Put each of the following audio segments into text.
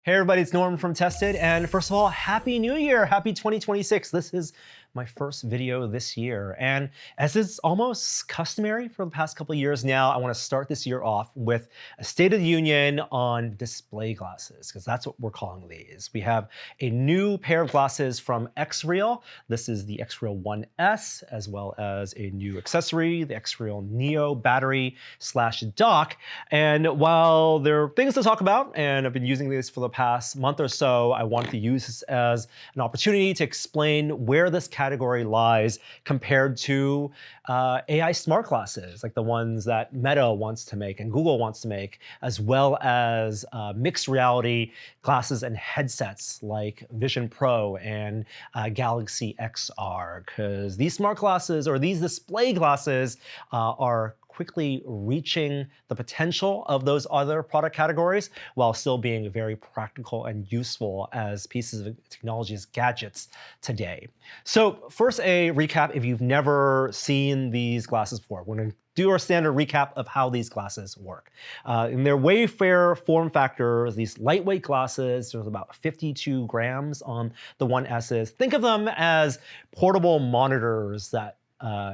Hey everybody, it's Norm from Tested, and first of all, Happy New Year! Happy 2026. This is my first video this year, and as is almost customary for the past couple of years now, I want to start this year off with a State of the Union on display glasses, because that's what we're calling these. We have a new pair of glasses from XREAL. This is the XREAL 1S, as well as a new accessory, the XREAL Neo battery/dock. And while there are things to talk about, and I've been using these for the past month or so, I wanted to use this as an opportunity to explain where this category lies compared to AI smart glasses, like the ones that Meta wants to make and Google wants to make, as well as mixed reality glasses and headsets like Vision Pro and Galaxy XR, because these smart glasses or these display glasses are quickly reaching the potential of those other product categories while still being very practical and useful as pieces of technology, as gadgets today. So first, a recap if you've never seen these glasses before. We're going to do our standard recap of how these glasses work. In their Wayfair form factors, these lightweight glasses, there's about 52 grams on the 1Ss. Think of them as portable monitors that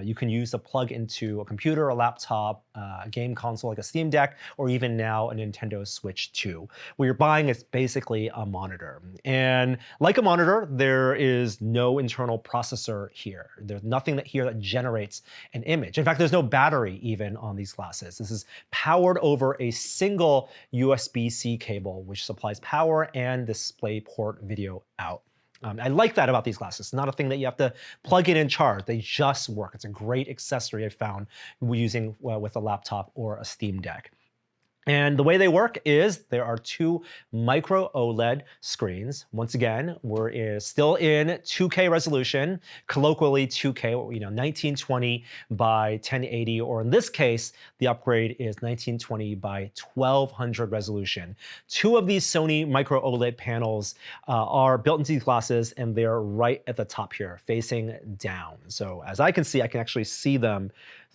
you can use to plug into a computer, a laptop, a game console like a Steam Deck, or even now a Nintendo Switch 2. What you're buying is basically a monitor. And like a monitor, there is no internal processor here. There's nothing here that generates an image. In fact, there's no battery even on these glasses. This is powered over a single USB-C cable, which supplies power and DisplayPort video out. I like that about these glasses. It's not a thing that you have to plug in and charge. They just work. It's a great accessory I found using with a laptop or a Steam Deck. And the way they work is there are two micro OLED screens. Once again, we're still in 2K resolution, colloquially 2K, 1920 by 1080, or in this case, the upgrade is 1920 by 1200 resolution. Two of these Sony micro OLED panels are built into these glasses, and they're right at the top here, facing down. So as I can see, I can actually see them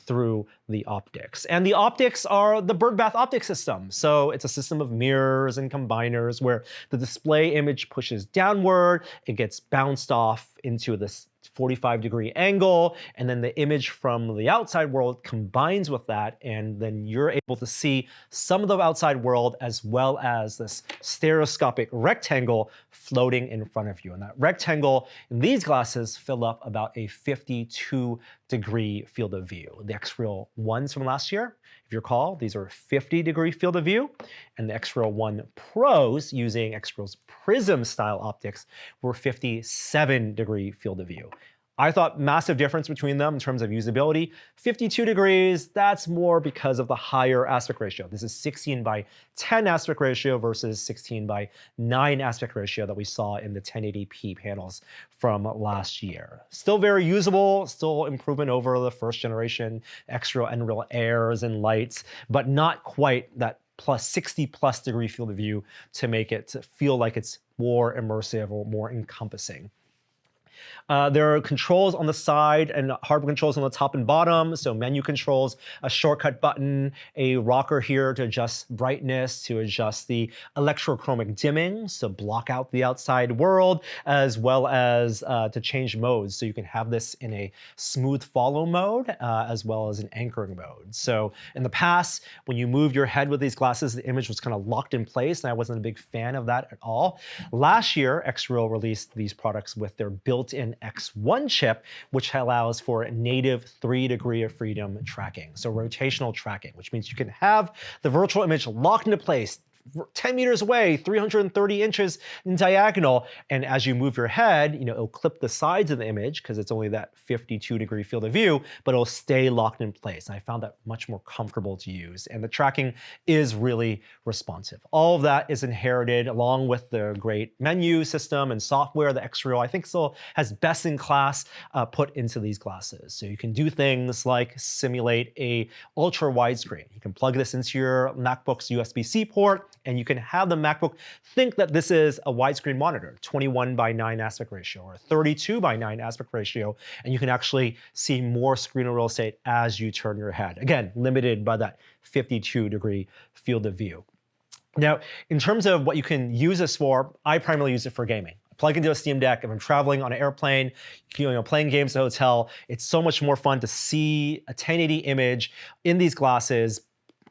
through the optics. And the optics are the birdbath optic system. So it's a system of mirrors and combiners where the display image pushes downward, it gets bounced off into this 45-degree angle, and then the image from the outside world combines with that, and then you're able to see some of the outside world as well as this stereoscopic rectangle floating in front of you. And that rectangle in these glasses fill up about a 52-degree field of view. The XREAL 1s from last year, if you recall, these are 50-degree field of view, and the XREAL 1 Pros using XREAL's Prism style optics were 57-degree field of view. I thought massive difference between them in terms of usability. 52 degrees, that's more because of the higher aspect ratio. This is 16 by 10 aspect ratio versus 16 by 9 aspect ratio that we saw in the 1080p panels from last year. Still very usable, still improvement over the first generation XREAL Nreal Airs and Lights, but not quite that plus 60+ degree field of view to make it feel like it's more immersive or more encompassing. There are controls on the side and hardware controls on the top and bottom. So menu controls, a shortcut button, a rocker here to adjust brightness, to adjust the electrochromic dimming, so block out the outside world, as well as to change modes. So you can have this in a smooth follow mode, as well as an anchoring mode. So in the past, when you moved your head with these glasses, the image was kind of locked in place, and I wasn't a big fan of that at all. Last year, XREAL released these products with their built-in X1 chip, which allows for native 3-degree of freedom tracking, so rotational tracking, which means you can have the virtual image locked into place 10 meters away, 330 inches in diagonal, and as you move your head, it'll clip the sides of the image because it's only that 52-degree field of view, but it'll stay locked in place. And I found that much more comfortable to use, and the tracking is really responsive. All of that is inherited along with the great menu system and software that XREAL, I think, still has best-in-class put into these glasses. So you can do things like simulate a ultra widescreen. You can plug this into your MacBook's USB-C port, and you can have the MacBook think that this is a widescreen monitor, 21 by 9 aspect ratio or 32 by 9 aspect ratio, and you can actually see more screen real estate as you turn your head. Again, limited by that 52-degree field of view. Now, in terms of what you can use this for, I primarily use it for gaming. Plug into a Steam Deck. If I'm traveling on an airplane, playing games at a hotel, it's so much more fun to see a 1080 image in these glasses,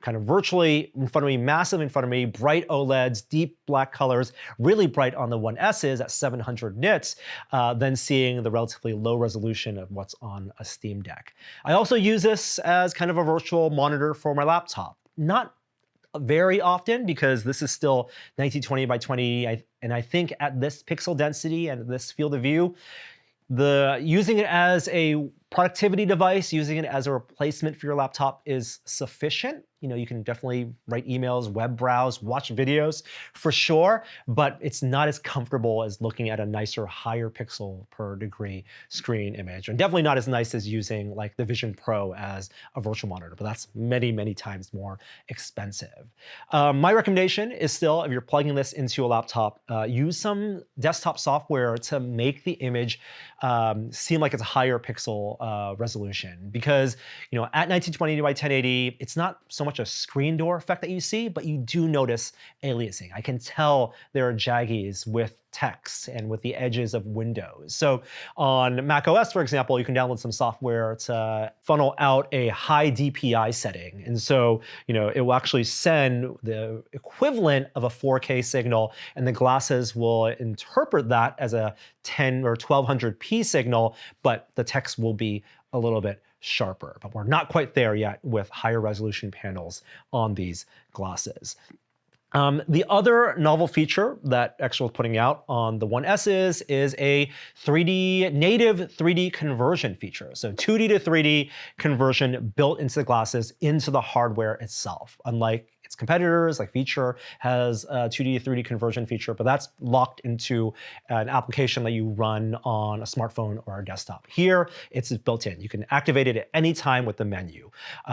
kind of virtually in front of me, massive in front of me, bright OLEDs, deep black colors, really bright on the 1Ss at 700 nits, than seeing the relatively low resolution of what's on a Steam Deck. I also use this as kind of a virtual monitor for my laptop. Not very often because this is still 1920 by 2080, and I think at this pixel density and this field of view, using it as a productivity device, using it as a replacement for your laptop is sufficient. You can definitely write emails, web browse, watch videos for sure, but it's not as comfortable as looking at a nicer, higher pixel per degree screen image, and definitely not as nice as using like the Vision Pro as a virtual monitor, but that's many, many times more expensive. My recommendation is still, if you're plugging this into a laptop, use some desktop software to make the image seem like it's a higher pixel resolution, because at 1920 by 1080, it's not so much a screen door effect that you see, but you do notice aliasing. I can tell there are jaggies with text and with the edges of windows. So on Mac OS, for example, you can download some software to funnel out a high DPI setting. And so, it will actually send the equivalent of a 4K signal, and the glasses will interpret that as a 10 or 1200p signal, but the text will be a little bit sharper. But we're not quite there yet with higher resolution panels on these glasses. The other novel feature that XREAL is putting out on the 1Ss is a native 3D conversion feature. So 2D to 3D conversion built into the glasses, into the hardware itself. Unlike its competitors, like Feature has a 2D to 3D conversion feature, but that's locked into an application that you run on a smartphone or a desktop. Here, it's built in. You can activate it at any time with the menu.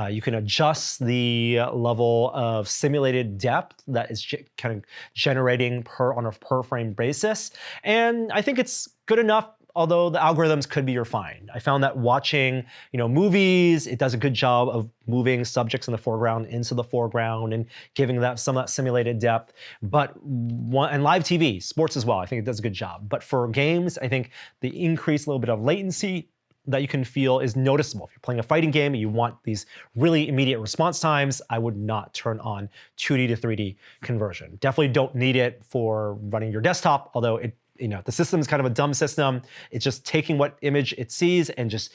You can adjust the level of simulated depth that is kind of generating on a per frame basis. And I think it's good enough, although the algorithms could be refined. I found that watching movies, it does a good job of moving subjects in the foreground into the foreground and giving that some of that simulated depth. And live TV, sports as well, I think it does a good job. But for games, I think the increased little bit of latency that you can feel is noticeable. If you're playing a fighting game and you want these really immediate response times, I would not turn on 2D to 3D conversion. Definitely don't need it for running your desktop, although the system is kind of a dumb system. It's just taking what image it sees and just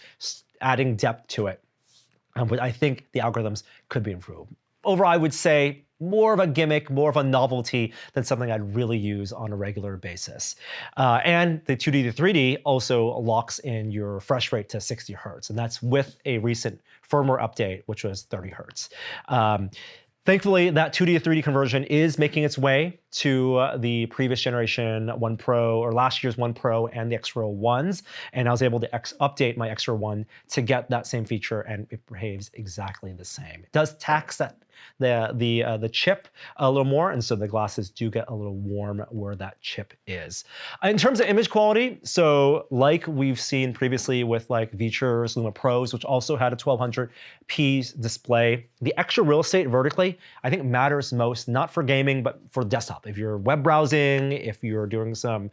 adding depth to it. But I think the algorithms could be improved. Overall, I would say more of a gimmick, more of a novelty than something I'd really use on a regular basis. And the 2D to 3D also locks in your refresh rate to 60 Hertz, and that's with a recent firmware update, which was 30 Hertz. Thankfully, that 2D to 3D conversion is making its way to the previous generation 1 Pro, or last year's 1 Pro and the XREAL 1s, and I was able to update my XREAL 1 to get that same feature, and it behaves exactly the same. It does tax the chip a little more, and so the glasses do get a little warm where that chip is. In terms of image quality, so like we've seen previously with like Feature's Luma Pros, which also had a 1200p display, the extra real estate vertically, I think matters most, not for gaming, but for desktop. If you're web browsing, if you're doing some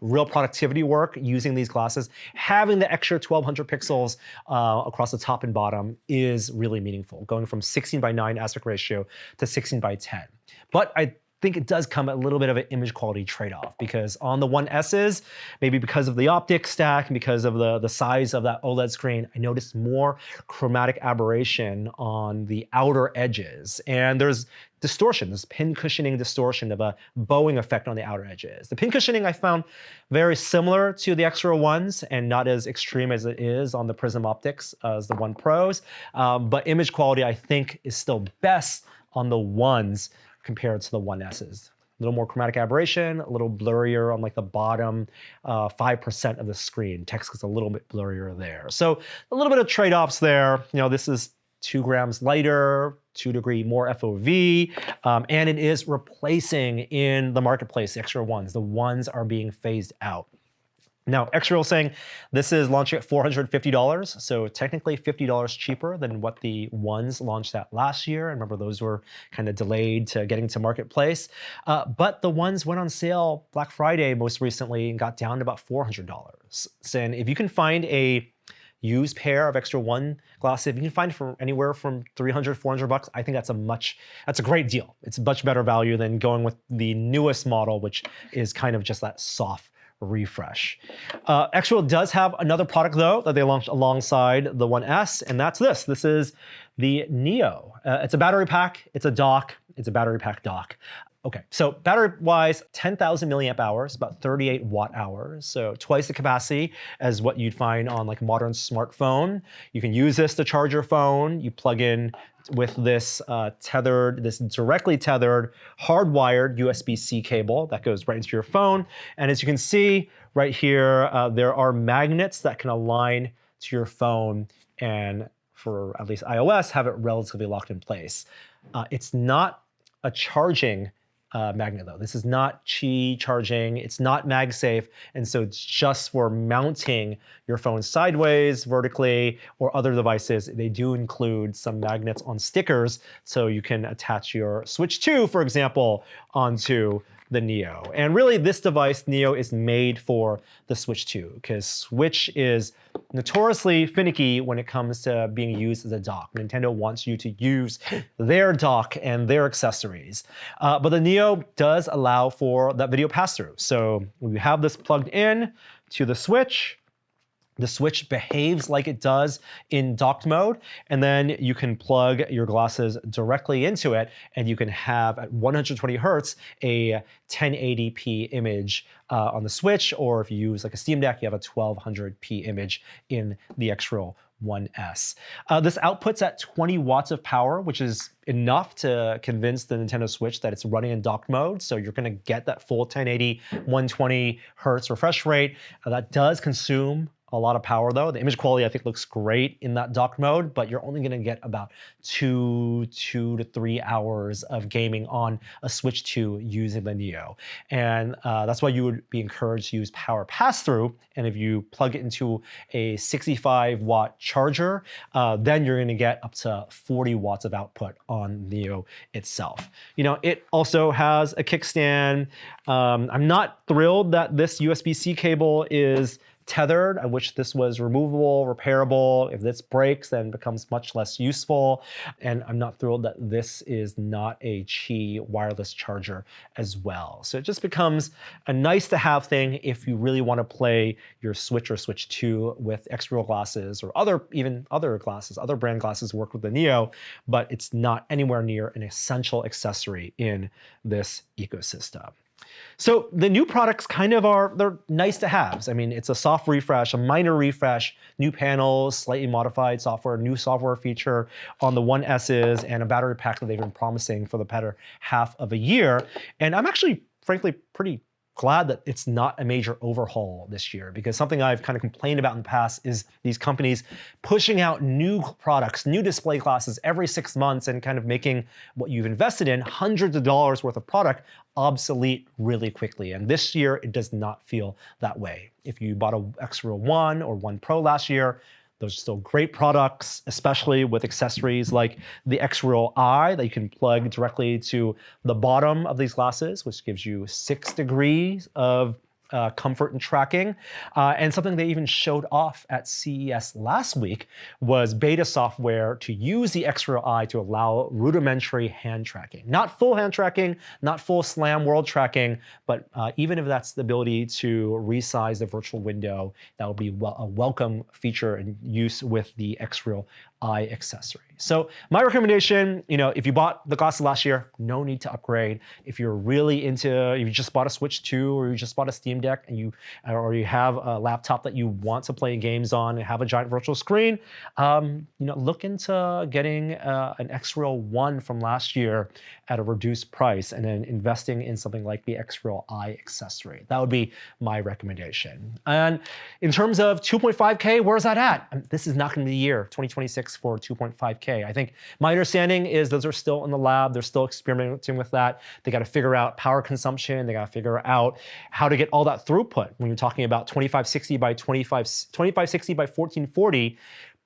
real productivity work using these glasses, having the extra 1200 pixels across the top and bottom is really meaningful, going from 16:9 aspect ratio to 16:10. But I think it does come at a little bit of an image quality trade-off, because on the 1Ss, maybe because of the optic stack and because of the size of that OLED screen, I noticed more chromatic aberration on the outer edges. And there's distortion, this pin cushioning distortion of a bowing effect on the outer edges. The pin cushioning I found very similar to the XREAL 1s and not as extreme as it is on the Prism Optics as the 1 Pros. But image quality, I think, is still best on the 1s compared to the 1Ss. A little more chromatic aberration, a little blurrier on like the bottom 5% of the screen. Text gets a little bit blurrier there. So a little bit of trade-offs there. This is 2 grams lighter, 2 degree more FOV, and it is replacing in the marketplace the XREAL 1s. The 1s are being phased out. Now, XREAL saying this is launching at $450, so technically $50 cheaper than what the ones launched at last year. And remember, those were kind of delayed to getting to marketplace. But the ones went on sale Black Friday most recently and got down to about $400. And if you can find a used pair of XREAL One glasses, if you can find it for anywhere from $300, $400, I think that's a great deal. It's a much better value than going with the newest model, which is kind of just that soft refresh. XREAL does have another product though that they launched alongside the One S, and that's this. This is the Neo. It's a battery pack, it's a dock, it's a battery pack dock. Okay, so battery-wise, 10,000 milliamp hours, about 38 watt hours, so twice the capacity as what you'd find on like a modern smartphone. You can use this to charge your phone. You plug in with this directly tethered, hardwired USB-C cable that goes right into your phone. And as you can see right here, there are magnets that can align to your phone and for at least iOS, have it relatively locked in place. It's not a charging magnet though. This is not Qi charging, it's not MagSafe, and so it's just for mounting your phone sideways, vertically, or other devices. They do include some magnets on stickers, so you can attach your Switch 2, for example, onto the Neo. And really this device, Neo, is made for the Switch 2 because Switch is notoriously finicky when it comes to being used as a dock. Nintendo wants you to use their dock and their accessories. But the Neo does allow for that video pass-through. So when you have this plugged in to the Switch behaves like it does in docked mode, and then you can plug your glasses directly into it, and you can have at 120 hertz a 1080p image on the Switch, or if you use like a Steam Deck, you have a 1200p image in the XREAL One S. This outputs at 20 watts of power, which is enough to convince the Nintendo Switch that it's running in docked mode. So you're gonna get that full 1080, 120 hertz refresh rate. That does consume a lot of power though. The image quality I think looks great in that docked mode, but you're only gonna get about two to 3 hours of gaming on a Switch 2 using the Neo. And that's why you would be encouraged to use power pass-through. And if you plug it into a 65 watt charger, then you're gonna get up to 40 watts of output on Neo itself. You know, it also has a kickstand. I'm not thrilled that this USB-C cable is tethered. I wish this was removable, repairable. If this breaks, then it becomes much less useful. And I'm not thrilled that this is not a Qi wireless charger as well. So it just becomes a nice to have thing if you really want to play your Switch or Switch 2 with XREAL glasses or even other glasses, other brand glasses work with the Neo, but it's not anywhere near an essential accessory in this ecosystem. So the new products kind of they're nice to haves. I mean, it's a soft refresh, a minor refresh, new panels, slightly modified software, new software feature on the One S's, and a battery pack that they've been promising for the better half of a year. And I'm actually, frankly, pretty glad that it's not a major overhaul this year, because something I've kind of complained about in the past is these companies pushing out new products, new display glasses every 6 months and kind of making what you've invested in, hundreds of dollars worth of product, obsolete really quickly. And this year, it does not feel that way. If you bought a XREAL One or One Pro last year, those are still great products, especially with accessories like the XREAL Eye that you can plug directly to the bottom of these glasses, which gives you 6 degrees of comfort and tracking. And something they even showed off at CES last week was beta software to use the XREAL Eye to allow rudimentary hand tracking. Not full hand tracking, not full SLAM world tracking, but even if that's the ability to resize the virtual window, that would be a welcome feature and use with the XREAL Eye accessory. So my recommendation, if you bought the glasses last year, no need to upgrade. If you're really if you just bought a Switch 2 or you just bought a Steam Deck and you have a laptop that you want to play games on and have a giant virtual screen, look into getting an XREAL One from last year at a reduced price and then investing in something like the XREAL Eye accessory. That would be my recommendation. And in terms of 2.5K, where's that at? This is not going to be the year. 2026 graphics for 2.5K. I think my understanding is those are still in the lab. They're still experimenting with that. They got to figure out power consumption. They got to figure out how to get all that throughput. When you're talking about 2560 by 2560 by 1440,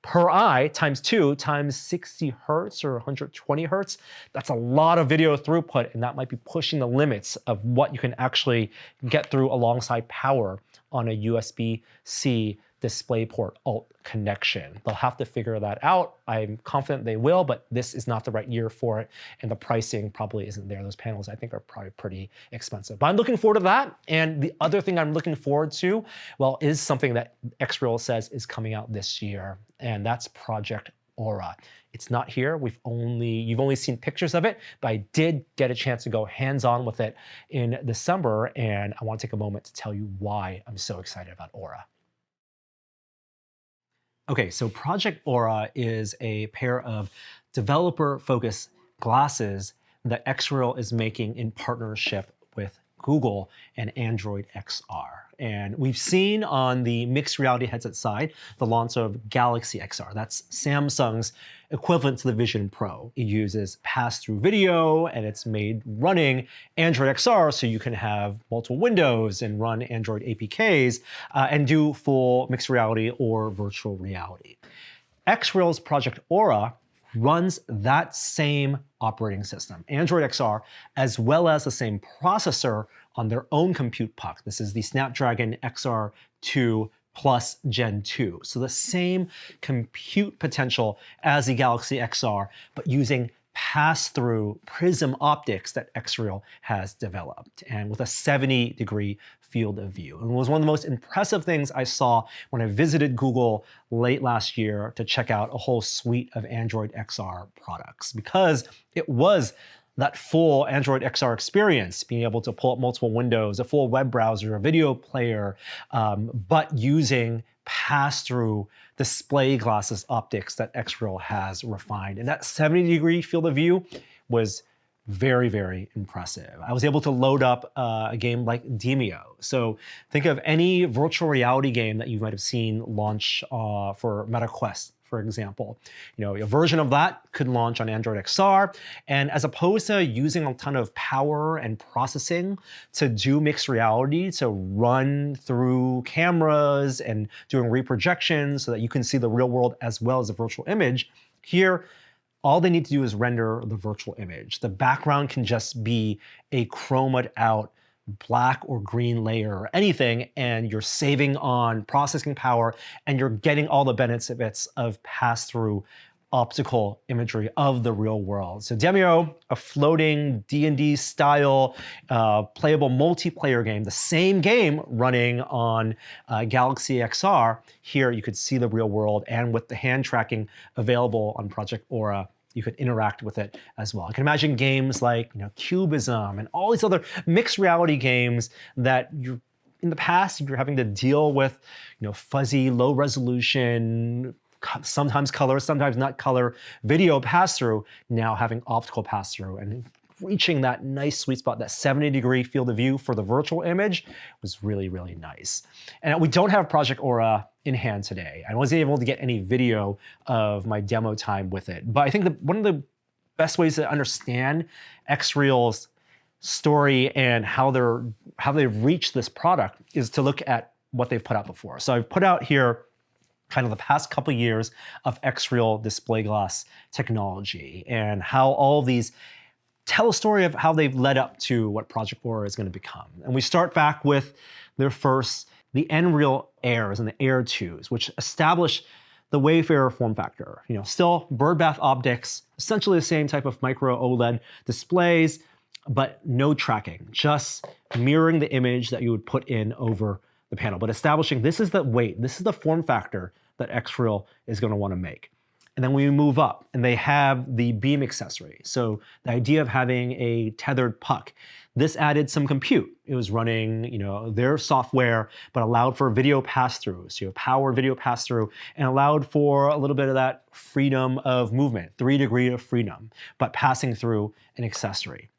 per eye times 2 times 60 hertz or 120 hertz, that's a lot of video throughput, and that might be pushing the limits of what you can actually get through alongside power on a USB-C DisplayPort alt connection. They'll have to figure that out. I'm confident they will, but this is not the right year for it, and the pricing probably isn't there. Those panels, I think, are probably pretty expensive. But I'm looking forward to that. And the other thing I'm looking forward to, well, is something that XREAL says is coming out this year, and that's Project Aura. It's not here. You've only seen pictures of it, but I did get a chance to go hands-on with it in December, and I want to take a moment to tell you why I'm so excited about Aura. Okay, so Project Aura is a pair of developer-focused glasses that XREAL is making in partnership with Google and Android XR. And we've seen on the mixed reality headset side the launch of Galaxy XR. That's Samsung's equivalent to the Vision Pro. It uses pass-through video, and it's made running Android XR so you can have multiple windows and run Android APKs and do full mixed reality or virtual reality. XREAL's Project Aura runs that same operating system, Android XR, as well as the same processor on their own compute puck. This is the Snapdragon XR2 Plus Gen 2. So the same compute potential as the Galaxy XR, but using pass-through prism optics that XREAL has developed, and with a 70-degree field of view. And it was one of the most impressive things I saw when I visited Google late last year to check out a whole suite of Android XR products, because it was that full Android XR experience, being able to pull up multiple windows, a full web browser, a video player, but using pass-through display glasses optics that XREAL has refined. And that 70-degree field of view was very, very impressive. I was able to load up a game like Demeo. So think of any virtual reality game that you might have seen launch for Meta Quest, for example. You know, a version of that could launch on Android XR, and as opposed to using a ton of power and processing to do mixed reality, to run through cameras and doing reprojections so that you can see the real world as well as the virtual image, here, all they need to do is render the virtual image. The background can just be a chromed out black or green layer or anything, and you're saving on processing power, and you're getting all the benefits of pass-through optical imagery of the real world. So Demeo, a floating D&D style playable multiplayer game, the same game running on Galaxy XR. Here you could see the real world, and with the hand tracking available on Project Aura, you could interact with it as well. I can imagine games like, you know, Cubism and all these other mixed reality games that you're in the past you're having to deal with, you know, fuzzy, low resolution, sometimes color, sometimes not color video pass-through, now having optical pass-through and reaching that nice sweet spot, that 70-degree field of view for the virtual image was really, really nice. And we don't have Project Aura in hand today. I wasn't able to get any video of my demo time with it. But I think one of the best ways to understand XREAL's story and how they've reached this product is to look at what they've put out before. So I've put out here kind of the past couple years of XREAL display glass technology and how all of these tell a story of how they've led up to what Project Aura is going to become. And we start back with their first, the Nreal Airs and the Air 2s, which established the Wayfarer form factor. You know, still birdbath optics, essentially the same type of micro OLED displays, but no tracking, just mirroring the image that you would put in over the panel, but establishing this is the weight, this is the form factor that XREAL is going to want to make. And then we move up, and they have the beam accessory. So the idea of having a tethered puck, this added some compute. It was running, you know, their software, but allowed for video pass-through. So you have power video pass-through, and allowed for a little bit of that freedom of movement, 3 degrees of freedom, but passing through an accessory.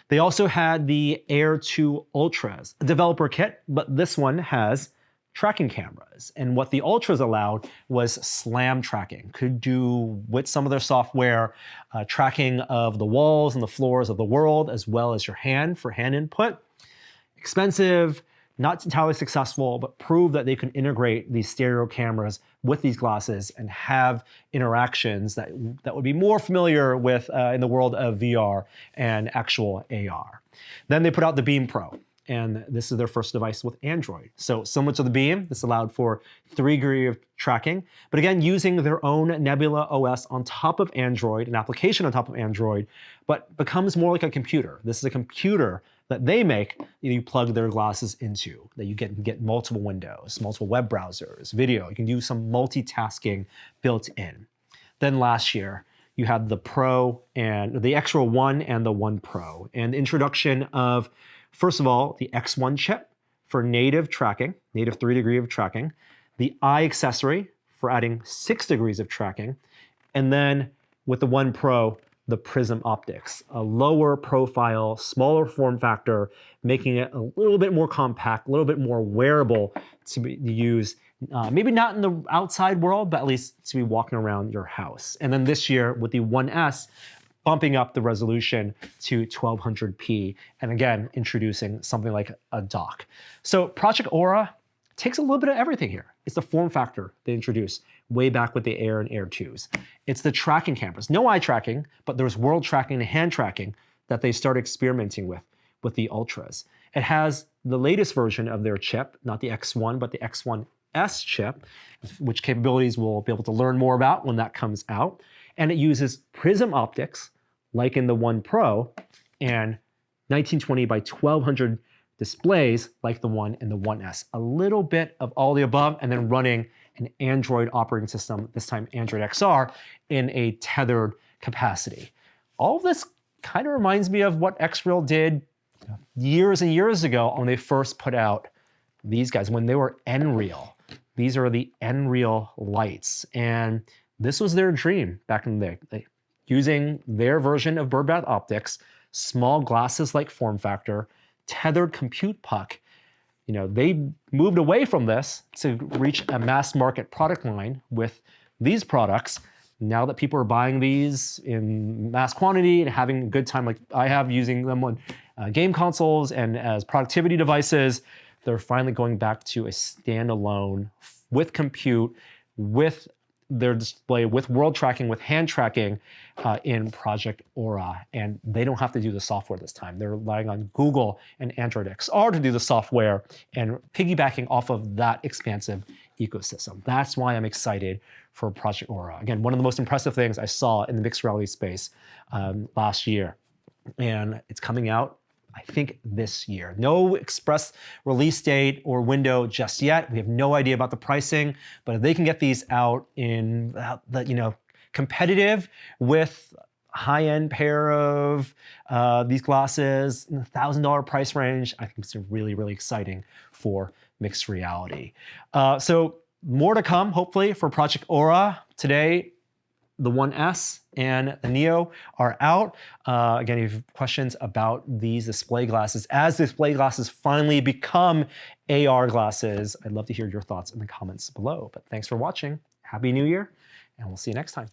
They also had the Air 2 Ultras, a developer kit, but this one has tracking cameras. And what the Ultras allowed was SLAM tracking. Could do, with some of their software, tracking of the walls and the floors of the world, as well as your hand for hand input. Expensive, not entirely successful, but proved that they can integrate these stereo cameras with these glasses and have interactions that would be more familiar with in the world of VR and actual AR. Then they put out the Beam Pro, and this is their first device with Android. So similar to the Beam, this allowed for 3 degrees of tracking, but again, using their own Nebula OS on top of Android, an application on top of Android, but becomes more like a computer. This is a computer that they make that you plug their glasses into, that you get multiple windows, multiple web browsers, video. You can do some multitasking built in. Then last year, you had the Pro and the XREAL 1 and the 1 Pro, and the introduction of, first of all, the X1 chip for native tracking, native 3 degrees of tracking, the eye accessory for adding 6 degrees of tracking, and then with the 1 Pro, the Prism optics, a lower profile, smaller form factor, making it a little bit more compact, a little bit more wearable to use, maybe not in the outside world, but at least to be walking around your house. And then this year with the 1S, bumping up the resolution to 1200p, and again, introducing something like a dock. So Project Aura takes a little bit of everything here. It's the form factor they introduced way back with the Air and Air 2s. It's the tracking cameras. No eye tracking, but there's world tracking and hand tracking that they started experimenting with the Ultras. It has the latest version of their chip, not the X1, but the X1S chip, which capabilities we'll be able to learn more about when that comes out. And it uses Prism optics, like in the 1 Pro, and 1920 by 1200 displays like the 1 and the 1S. A little bit of all the above, and then running an Android operating system, this time Android XR, in a tethered capacity. All of this kind of reminds me of what XREAL did years and years ago when they first put out these guys, when they were NREAL. These are the NREAL lights, and this was their dream back in the day. Using their version of birdbath optics, small glasses-like form factor, tethered compute puck. You know, they moved away from this to reach a mass market product line with these products. Now that people are buying these in mass quantity and having a good time like I have using them on game consoles and as productivity devices, they're finally going back to a standalone with compute, with their display, with world tracking, with hand tracking in Project Aura. And they don't have to do the software this time. They're relying on Google and Android XR to do the software and piggybacking off of that expansive ecosystem. That's why I'm excited for Project Aura. Again, one of the most impressive things I saw in the mixed reality space last year. And it's coming out, I think, this year. No express release date or window just yet. We have no idea about the pricing, but if they can get these out in competitive with high-end pair of these glasses in the $1,000 price range, I think it's really, really exciting for mixed reality. So more to come, hopefully, for Project Aura. Today, the 1S and the Neo are out. Again, if you have questions about these display glasses, as display glasses finally become AR glasses, I'd love to hear your thoughts in the comments below. But thanks for watching. Happy New Year, and we'll see you next time.